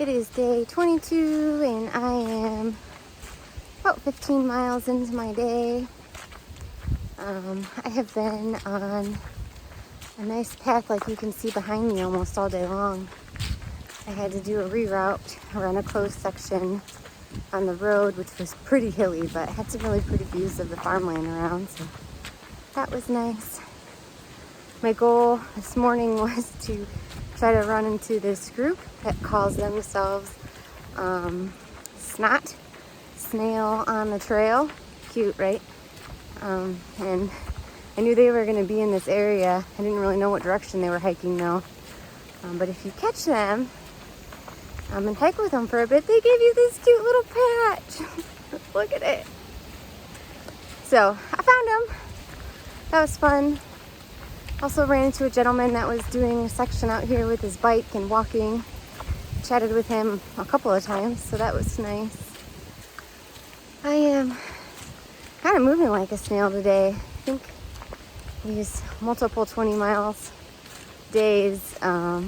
It is day 22 and I am about 15 miles into my day. I have been on a nice path like you can see behind me almost all day long. I had to do a reroute around a closed section on the road, which was pretty hilly, but had some really pretty views of the farmland around, so that was nice. My goal this morning was to try to run into this group that calls themselves Snot, Snail on the Trail. Cute, right? And I knew they were going to be in this area. I didn't really know what direction they were hiking though. But if you catch them and hike with them for a bit, they give you this cute little patch. Look at it. So I found them. That was fun. Also ran into a gentleman that was doing a section out here with his bike and walking. Chatted with him a couple of times, so that was nice. I am kind of moving like a snail today. I think these multiple 20 miles days are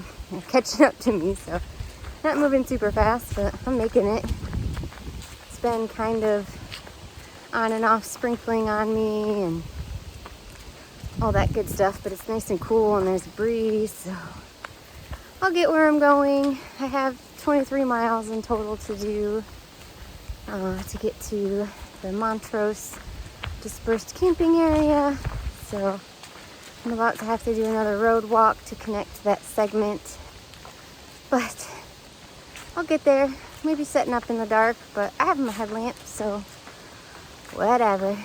catching up to me, so not moving super fast, but I'm making it. It's been kind of on and off sprinkling on me and all that good stuff, but it's nice and cool and there's a breeze, so I'll get where I'm going. I have 23 miles in total to do to get to the Montrose dispersed camping area, so I'm about to have to do another road walk to connect that segment, but I'll get there. Maybe setting up in the dark, but I have my headlamp, so whatever.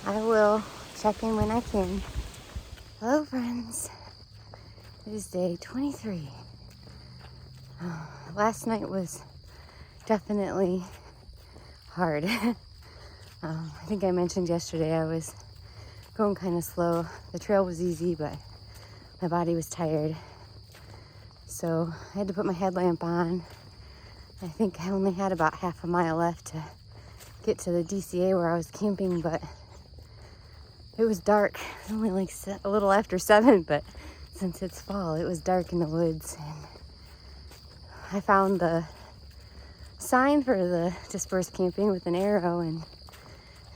I will check in when I can. Hello friends, it is day 23. Last night was definitely hard. I think I mentioned yesterday I was going kind of slow. The trail was easy, but my body was tired. So I had to put my headlamp on. I think I only had about half a mile left to get to the DCA where I was camping, but it was dark. It was only like a little after 7, but since it's fall, it was dark in the woods. And I found the sign for the dispersed camping with an arrow and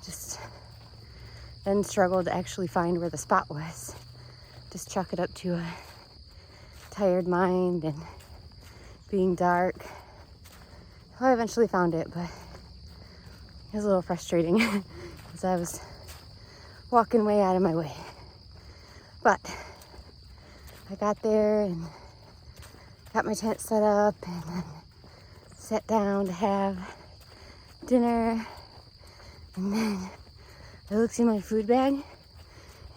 just then struggled to actually find where the spot was. Just chalk it up to a tired mind and being dark. Well, I eventually found it, but it was a little frustrating because I was walking way out of my way. But I got there and got my tent set up and then sat down to have dinner, and then I looked in my food bag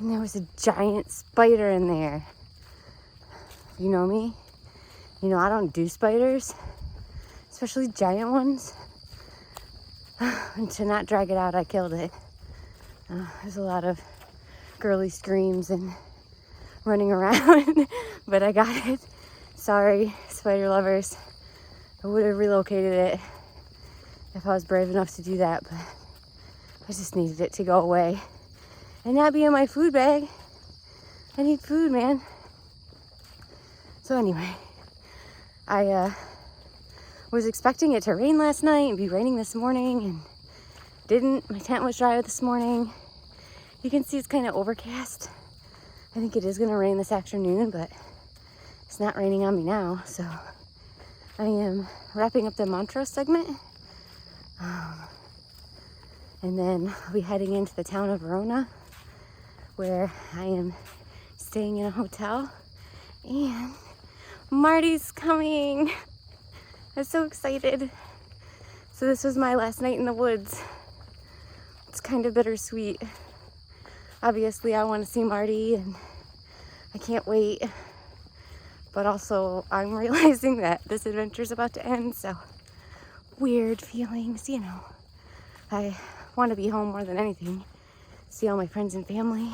and there was a giant spider in there. You know me? You know I don't do spiders, especially giant ones. And to not drag it out, I killed it. There's a lot of girly screams and running around, but I got it. Sorry, spider lovers. I would have relocated it if I was brave enough to do that, but I just needed it to go away and not be in my food bag. I need food, man. So anyway, I was expecting it to rain last night and be raining this morning, and didn't. My tent was dry this morning. You can see it's kind of overcast. I think it is going to rain this afternoon, but it's not raining on me now, so I am wrapping up the Montrose segment, and then I'll be heading into the town of Verona, where I am staying in a hotel, and Marty's coming. I'm so excited. So this was my last night in the woods. It's kind of bittersweet. Obviously I want to see Marty and I can't wait, but also I'm realizing that this adventure is about to end, so weird feelings, you know. I want to be home more than anything, see all my friends and family,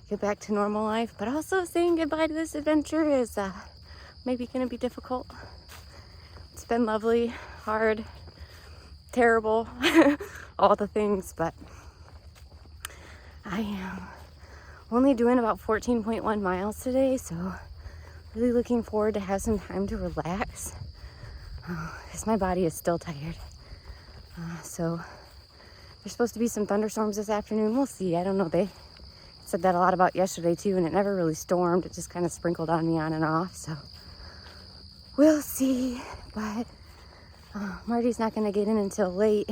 get back to normal life, but also saying goodbye to this adventure is maybe going to be difficult. It's been lovely, hard, terrible, all the things, but I am only doing about 14.1 miles today, so really looking forward to have some time to relax. because my body is still tired. So there's supposed to be some thunderstorms this afternoon. We'll see. I don't know. They said that a lot about yesterday too, and it never really stormed. It just kind of sprinkled on me on and off. So we'll see. But Marty's not going to get in until late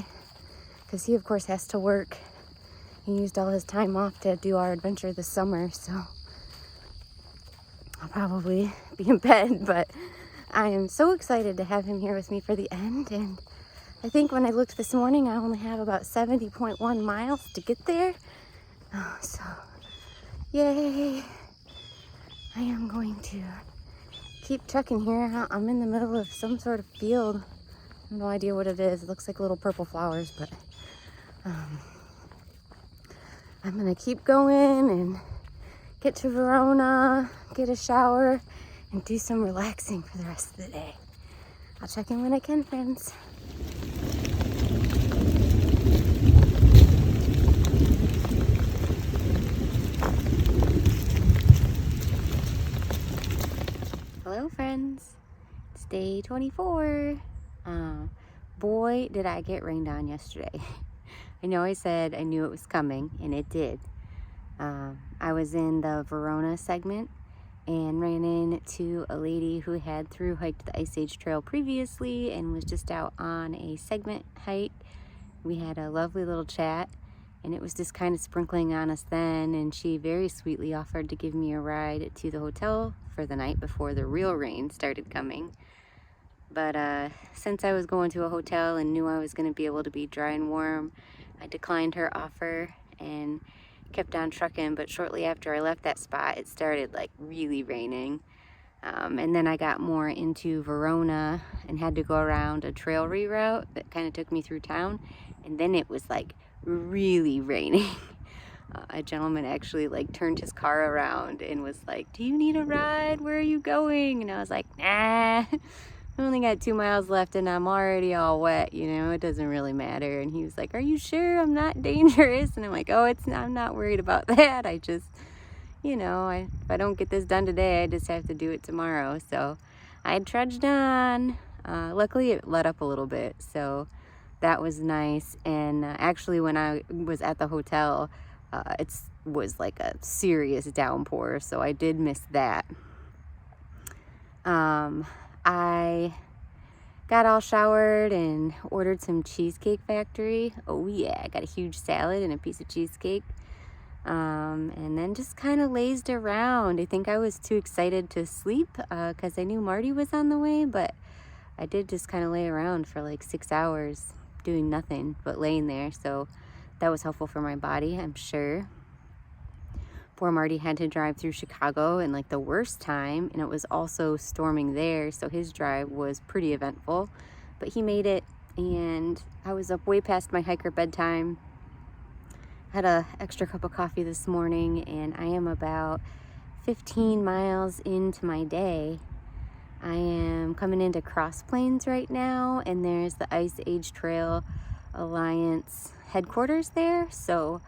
because he, of course, has to work. He used all his time off to do our adventure this summer. So I'll probably be in bed, but I am so excited to have him here with me for the end. And I think when I looked this morning, I only have about 70.1 miles to get there. So, yay. I am going to keep trucking here. I'm in the middle of some sort of field. I have no idea what it is. It looks like little purple flowers, but I'm going to keep going and get to Verona, get a shower, and do some relaxing for the rest of the day. I'll check in when I can, friends. Hello, friends. It's day 24. Boy, did I get rained on yesterday. I know I said I knew it was coming, and it did. I was in the Verona segment and ran into a lady who had thru hiked the Ice Age Trail previously and was just out on a segment hike. We had a lovely little chat, and it was just kind of sprinkling on us then, and she very sweetly offered to give me a ride to the hotel for the night before the real rain started coming. But since I was going to a hotel and knew I was going to be able to be dry and warm, I declined her offer and kept on trucking. But shortly after I left that spot, it started like really raining. And then I got more into Verona and had to go around a trail reroute that kind of took me through town. And then it was like really raining. A gentleman actually like turned his car around and was like, "Do you need a ride? Where are you going?" And I was like, "Nah, I only got 2 miles left and I'm already all wet, you know, it doesn't really matter." And he was like, "Are you sure I'm not dangerous?" And I'm like, "Oh, I'm not worried about that. I just, you know, if I don't get this done today, I just have to do it tomorrow." So I trudged on. Luckily it let up a little bit, so that was nice. And actually when I was at the hotel, it was like a serious downpour, so I did miss that. I got all showered and ordered some Cheesecake Factory. Oh yeah, I got a huge salad and a piece of cheesecake. And then just kind of lazed around. I think I was too excited to sleep because I knew Marty was on the way, but I did just kind of lay around for like 6 hours doing nothing but laying there. So that was helpful for my body, I'm sure. Poor Marty had to drive through Chicago in like the worst time, and it was also storming there, so his drive was pretty eventful, but he made it. And I was up way past my hiker bedtime. Had a extra cup of coffee this morning, and I am about 15 miles into my day. I am coming into Cross Plains right now, and there's the Ice Age Trail Alliance headquarters there, so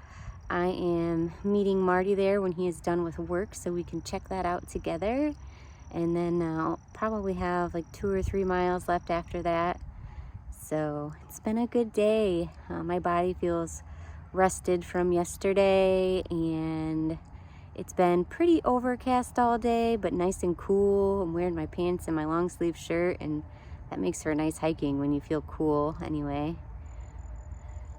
I am meeting Marty there when he is done with work so we can check that out together. And then I'll probably have like 2 or 3 miles left after that. So it's been a good day. My body feels rested from yesterday, and it's been pretty overcast all day, but nice and cool. I'm wearing my pants and my long sleeve shirt, and that makes for nice hiking when you feel cool anyway.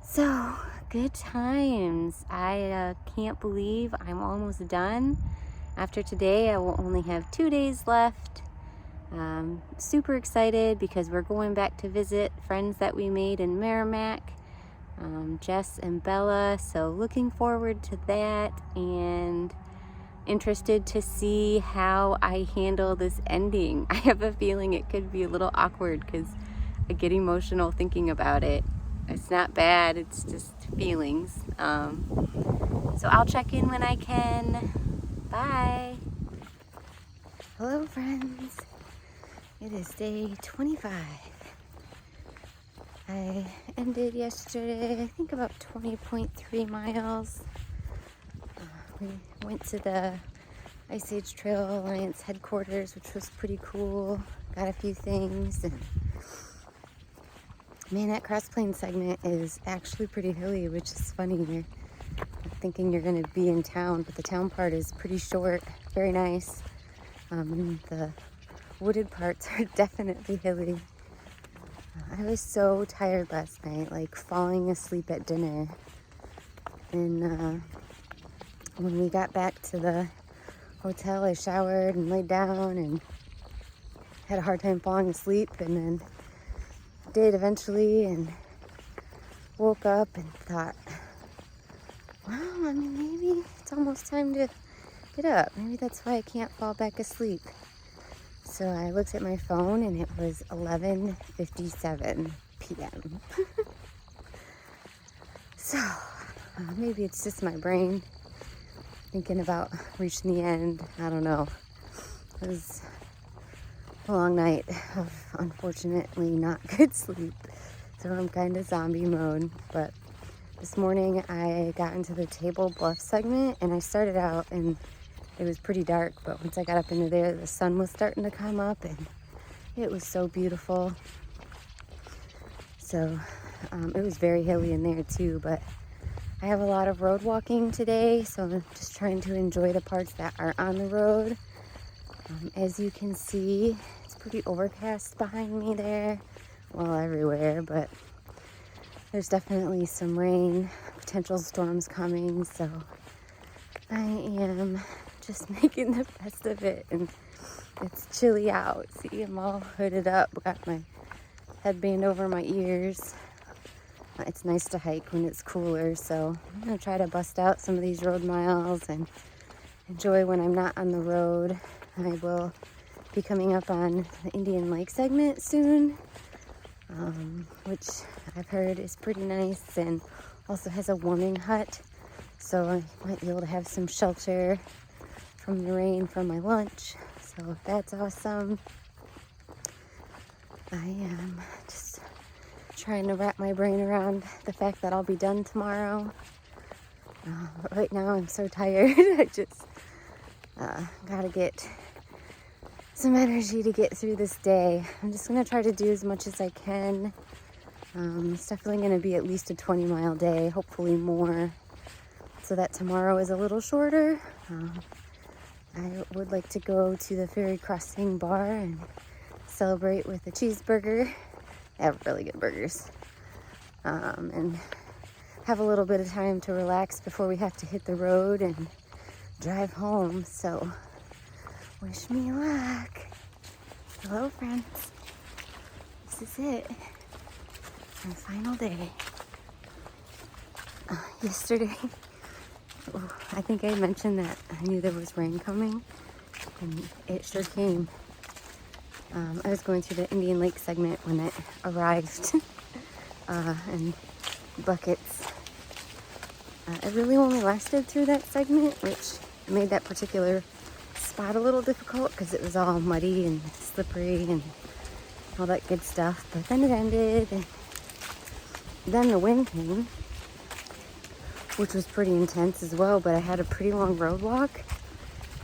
So, good times. I can't believe I'm almost done. After today, I will only have 2 days left. Super excited because we're going back to visit friends that we made in Merrimack, Jess and Bella. So looking forward to that, and interested to see how I handle this ending. I have a feeling it could be a little awkward because I get emotional thinking about it. It's not bad, it's just feelings. So I'll check in when I can. Bye. Hello, friends. It is day 25. I ended yesterday, I think about 20.3 miles. We went to the Ice Age Trail Alliance headquarters, which was pretty cool. Got a few things, and Man, that Cross Plains segment is actually pretty hilly, which is funny. You're thinking you're going to be in town, but the town part is pretty short, very nice. The wooded parts are definitely hilly. I was so tired last night, like falling asleep at dinner. And when we got back to the hotel, I showered and laid down and had a hard time falling asleep, and then did eventually, and woke up and thought, wow, I mean, maybe it's almost time to get up. Maybe that's why I can't fall back asleep. So I looked at my phone and it was 11:57 p.m. So maybe it's just my brain thinking about reaching the end. I don't know. It was a long night of unfortunately not good sleep. So I'm kind of zombie mode. But this morning I got into the Table Bluff segment, and I started out and it was pretty dark, but once I got up into there, the sun was starting to come up and it was so beautiful. So it was very hilly in there too, but I have a lot of road walking today, so I'm just trying to enjoy the parts that are on the road. As you can see, it's pretty overcast behind me there. Well, everywhere, but there's definitely some rain, potential storms coming, so I am just making the best of it. And it's chilly out. See, I'm all hooded up, got my headband over my ears. It's nice to hike when it's cooler, so I'm gonna try to bust out some of these road miles and enjoy when I'm not on the road. I will be coming up on the Indian Lake segment soon, which I've heard is pretty nice and also has a warming hut, so I might be able to have some shelter from the rain for my lunch, so that's awesome. I am just trying to wrap my brain around the fact that I'll be done tomorrow. But right now I'm so tired. I just gotta get some energy to get through this day. I'm just gonna try to do as much as I can. It's definitely gonna be at least a 20-mile day, hopefully more, so that tomorrow is a little shorter. I would like to go to the ferry crossing bar and celebrate with a cheeseburger. They have really good burgers. And have a little bit of time to relax before we have to hit the road and drive home. So wish me luck. Hello, friends. This is it. My final day. Yesterday, I think I mentioned that I knew there was rain coming, and it sure came. I was going through the Indian Lake segment when it arrived, and buckets. It really only lasted through that segment, which made that particular spot a little difficult because it was all muddy and slippery and all that good stuff. But then it ended, and then the wind came, which was pretty intense as well, but I had a pretty long road walk,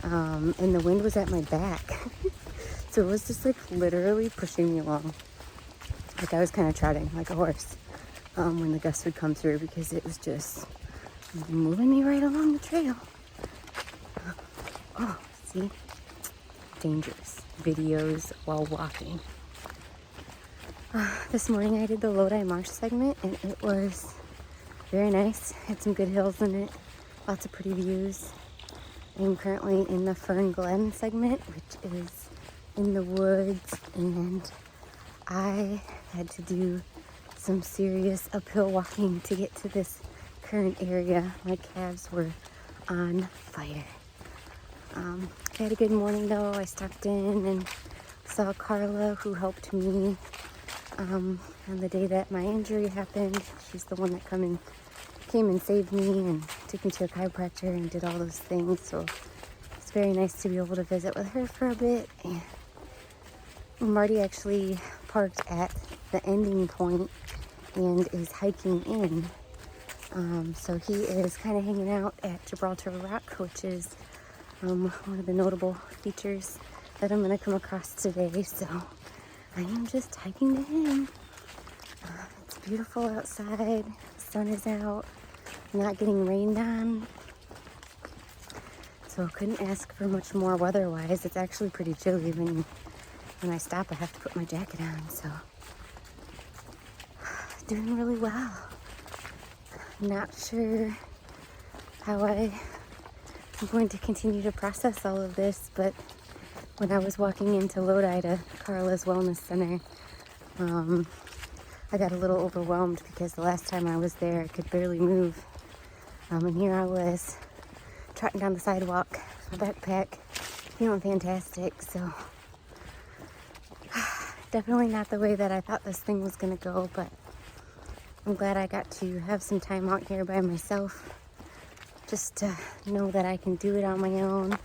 and the wind was at my back. So it was just like literally pushing me along. Like I was kind of trotting like a horse when the gusts would come through, because it was just moving me right along the trail. Oh, see? Dangerous videos while walking. This morning I did the Lodi Marsh segment, and it was very nice. Had some good hills in it, lots of pretty views. I'm currently in the Fern Glen segment, which is in the woods, and I had to do some serious uphill walking to get to this current area. My calves were on fire. I had a good morning though. I stopped in and saw Carla, who helped me on the day that my injury happened. She's the one that came and saved me and took me to a chiropractor and did all those things. So it's very nice to be able to visit with her for a bit. And Marty actually parked at the ending point and is hiking in. So he is kind of hanging out at Gibraltar Rock, which is one of the notable features that I'm going to come across today. So I am just hiking to him. beautiful outside. The sun is out. I'm not getting rained on. So couldn't ask for much more weather-wise. It's actually pretty chilly when I stop. I have to put my jacket on. So doing really well. Not sure how I'm going to continue to process all of this, but when I was walking into Lodi to Carla's Wellness Center, I got a little overwhelmed because the last time I was there, I could barely move. And here I was, trotting down the sidewalk, my backpack, feeling fantastic. So definitely not the way that I thought this thing was gonna go, but I'm glad I got to have some time out here by myself, just to know that I can do it on my own. I'm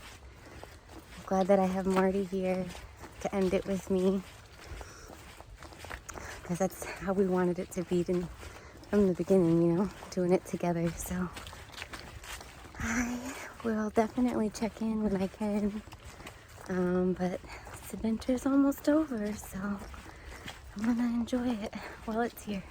glad that I have Marty here to end it with me, because that's how we wanted it to be from the beginning, you know, doing it together. So I will definitely check in when I can, but this adventure's almost over, so I'm gonna enjoy it while it's here.